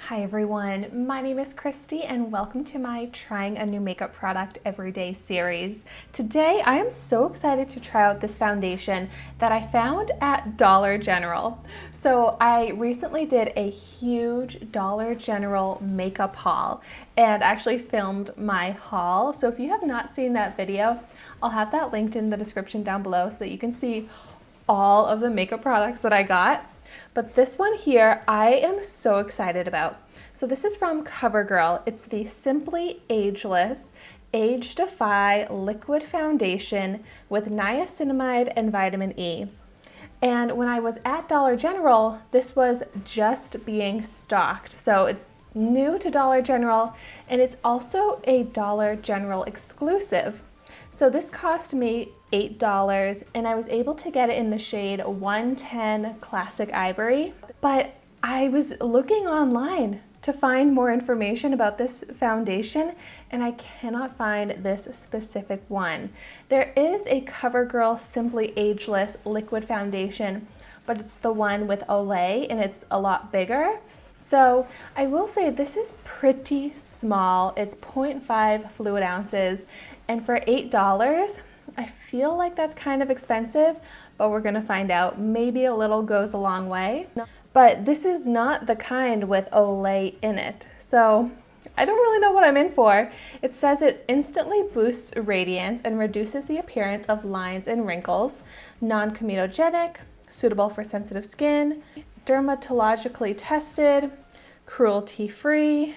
Hi everyone, my name is Christy and welcome to my Trying a New Makeup Product Everyday series. Today I am so excited to try out this foundation that I found at Dollar General. So I recently did a huge Dollar General makeup haul and actually filmed my haul. So if you have not seen that video, I'll have that linked in the description down below so that you can see all of the makeup products that I got. But this one here, I am so excited about. So this is from Covergirl. It's the Simply Ageless Age Defy Liquid Foundation with Niacinamide and Vitamin E. And when I was at Dollar General, this was just being stocked. So it's new to Dollar General, and it's also a Dollar General exclusive. So this cost me $8 and I was able to get it in the shade 110 Classic Ivory. But I was looking online to find more information about this foundation and I cannot find this specific one. There is a Covergirl Simply Ageless liquid foundation, but it's the one with Olay and it's a lot bigger. So I will say this is pretty small. It's 0.5 fluid ounces, and for $8, I feel like that's kind of expensive, but we're gonna find out. Maybe a little goes a long way. But this is not the kind with Olay in it, so I don't really know what I'm in for. It says it instantly boosts radiance and reduces the appearance of lines and wrinkles, non-comedogenic, suitable for sensitive skin, dermatologically tested, cruelty-free,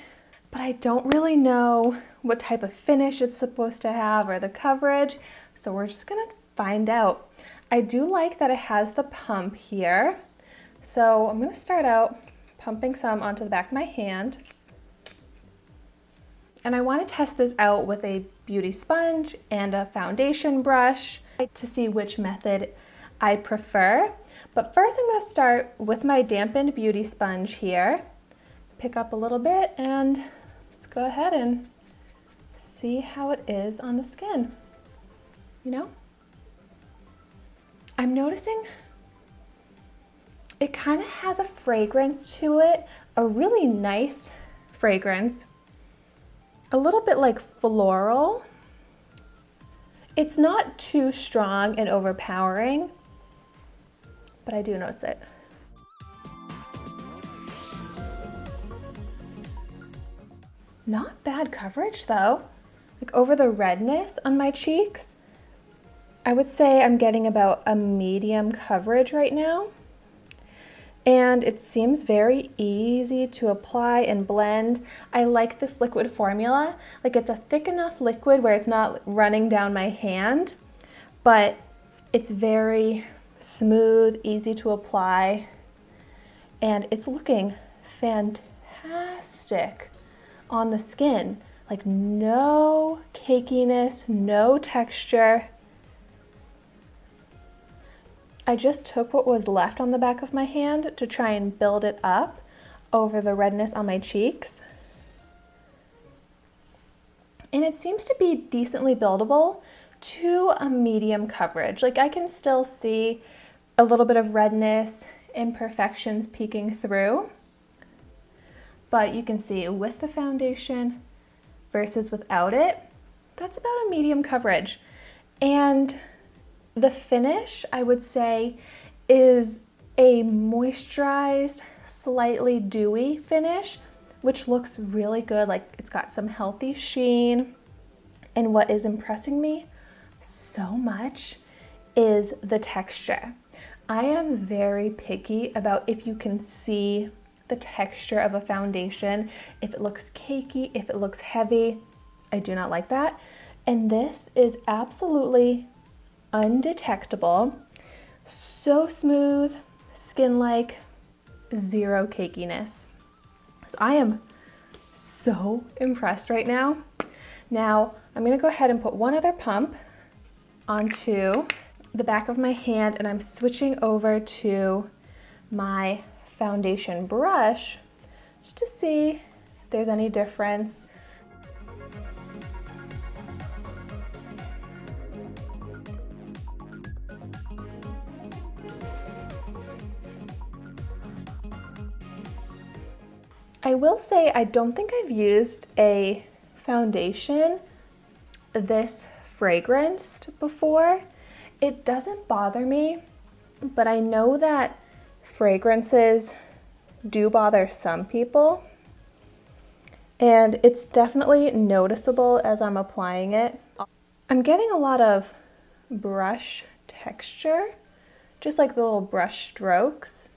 but I don't really know what type of finish it's supposed to have or the coverage, so we're just gonna find out. I do like that it has the pump here, so I'm gonna start out pumping some onto the back of my hand, and I want to test this out with a beauty sponge and a foundation brush to see which method I prefer. But first I'm going to start with my dampened beauty sponge here, pick up a little bit, and let's go ahead and see how it is on the skin. You know, I'm noticing it kind of has a fragrance to it, a really nice fragrance, a little bit like floral. It's not too strong and overpowering, but I do notice it. Not bad coverage though. Like over the redness on my cheeks, I would say I'm getting about a medium coverage right now. And it seems very easy to apply and blend. I like this liquid formula. Like it's a thick enough liquid where it's not running down my hand, but it's very smooth, easy to apply, and it's looking fantastic on the skin. Like no cakiness, no texture. I just took what was left on the back of my hand to try and build it up over the redness on my cheeks. And it seems to be decently buildable to a medium coverage. Like I can still see a little bit of redness, imperfections peeking through, but you can see with the foundation versus without it, that's about a medium coverage. And the finish, I would say, is a moisturized, slightly dewy finish, which looks really good. Like it's got some healthy sheen. And what is impressing me so much is the texture. I am very picky about if you can see the texture of a foundation, if it looks cakey, if it looks heavy. I do not like that. And this is absolutely undetectable, so smooth, skin-like, zero cakiness. So I am so impressed right now. Now I'm gonna go ahead and put one other pump onto the back of my hand, and I'm switching over to my foundation brush just to see if there's any difference. I will say I don't think I've used a foundation this fragranced before. It doesn't bother me, but I know that fragrances do bother some people, and it's definitely noticeable as I'm applying it. I'm getting a lot of brush texture, just like the little brush strokes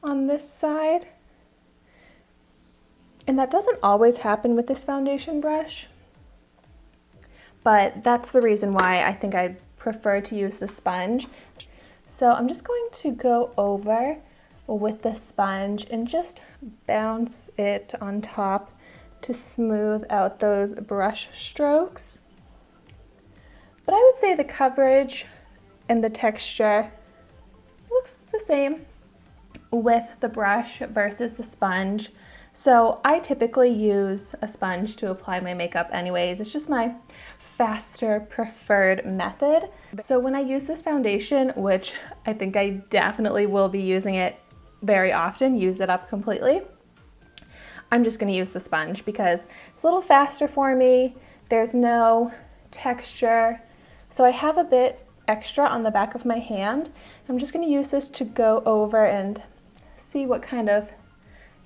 on this side. And that doesn't always happen with this foundation brush, but that's the reason why I think I prefer to use the sponge. So I'm just going to go over with the sponge and just bounce it on top to smooth out those brush strokes. But I would say the coverage and the texture looks the same with the brush versus the sponge. So I typically use a sponge to apply my makeup anyways. It's just my faster preferred method. So when I use this foundation, which I think I definitely will be using it very often, use it up completely, I'm just going to use the sponge because it's a little faster for me. There's no texture. So I have a bit extra on the back of my hand. I'm just going to use this to go over and see what kind of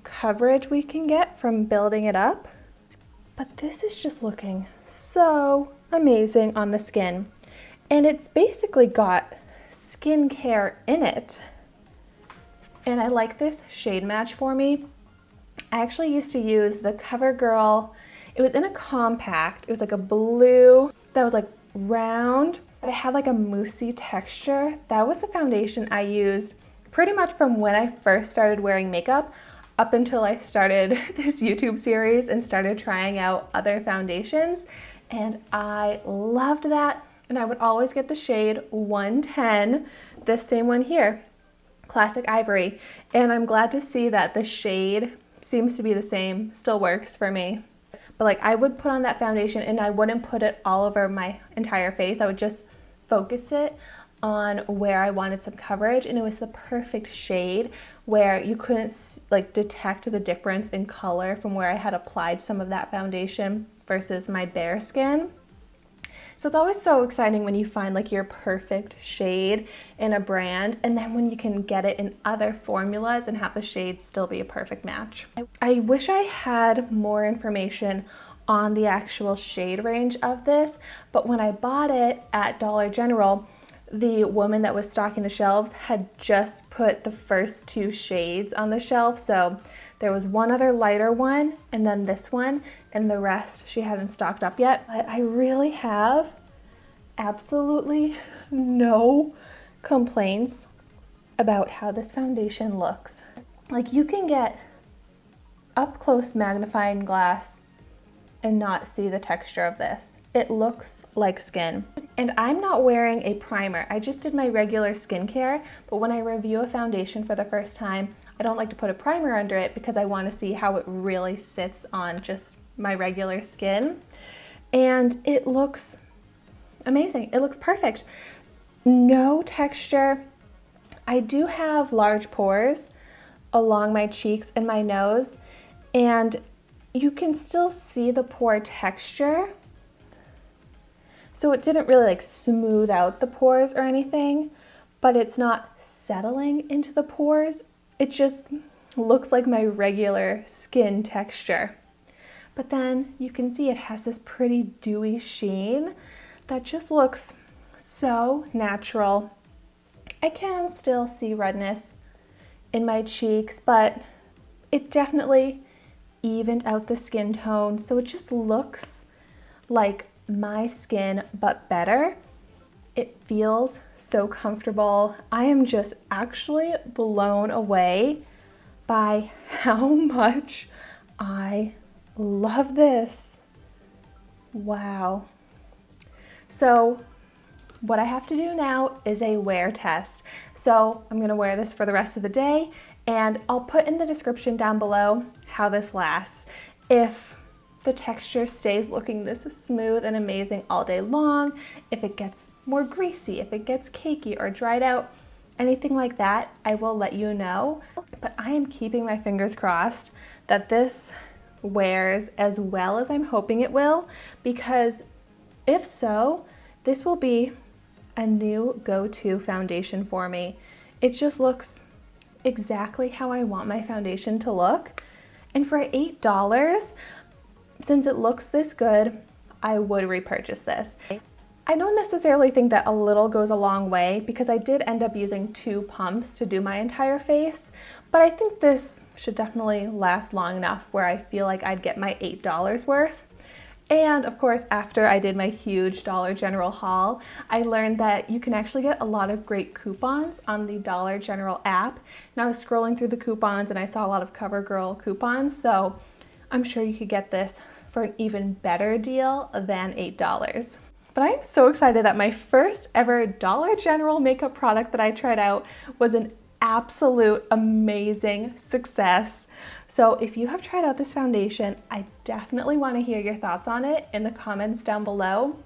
coverage we can get from building it up. But this is just looking so amazing on the skin. And it's basically got skincare in it. And I like this shade match for me. I actually used to use the Covergirl. It was in a compact. It was like a blue that was like round, but it had like a moussey texture. That was the foundation I used pretty much from when I first started wearing makeup up until I started this YouTube series and started trying out other foundations. And I loved that. And I would always get the shade 110, this same one here, Classic Ivory. And I'm glad to see that the shade seems to be the same, still works for me. But like I would put on that foundation and I wouldn't put it all over my entire face. I would just focus it on where I wanted some coverage, and it was the perfect shade where you couldn't like detect the difference in color from where I had applied some of that foundation versus my bare skin. So it's always so exciting when you find like your perfect shade in a brand, and then when you can get it in other formulas and have the shades still be a perfect match. I wish I had more information on the actual shade range of this, but when I bought it at Dollar General, the woman that was stocking the shelves had just put the first 2 shades on the shelf. So there was one other lighter one and then this one, and the rest she hadn't stocked up yet. But I really have absolutely no complaints about how this foundation looks. Like you can get up close magnifying glass and not see the texture of this. It looks like skin. And I'm not wearing a primer. I just did my regular skincare, but when I review a foundation for the first time, I don't like to put a primer under it because I want to see how it really sits on just my regular skin. And it looks amazing. It looks perfect. No texture. I do have large pores along my cheeks and my nose, and you can still see the pore texture. So it didn't really like smooth out the pores or anything, but it's not settling into the pores. It just looks like my regular skin texture. But then you can see it has this pretty dewy sheen that just looks so natural. I can still see redness in my cheeks, but it definitely evened out the skin tone, so it just looks like my skin but better. It feels so comfortable. I am just actually blown away by how much I love this. Wow. So what I have to do now is a wear test. So I'm gonna wear this for the rest of the day, and I'll put in the description down below how this lasts. If the texture stays looking this smooth and amazing all day long, if it gets more greasy, if it gets cakey or dried out, anything like that, I will let you know. But I am keeping my fingers crossed that this wears as well as I'm hoping it will, because if so, this will be a new go-to foundation for me. It just looks exactly how I want my foundation to look. And for $8, since it looks this good, I would repurchase this. I don't necessarily think that a little goes a long way, because I did end up using 2 pumps to do my entire face, but I think this should definitely last long enough where I feel like I'd get my $8 worth. And of course, after I did my huge Dollar General haul, I learned that you can actually get a lot of great coupons on the Dollar General app. And I was scrolling through the coupons and I saw a lot of Covergirl coupons, so I'm sure you could get this for an even better deal than $8. But I'm so excited that my first ever Dollar General makeup product that I tried out was an absolute amazing success. So if you have tried out this foundation, I definitely want to hear your thoughts on it in the comments down below.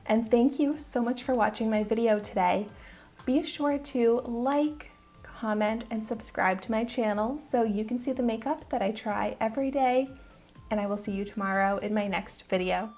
And thank you so much for watching my video today. Be sure to like, comment, and subscribe to my channel so you can see the makeup that I try every day. And I will see you tomorrow in my next video.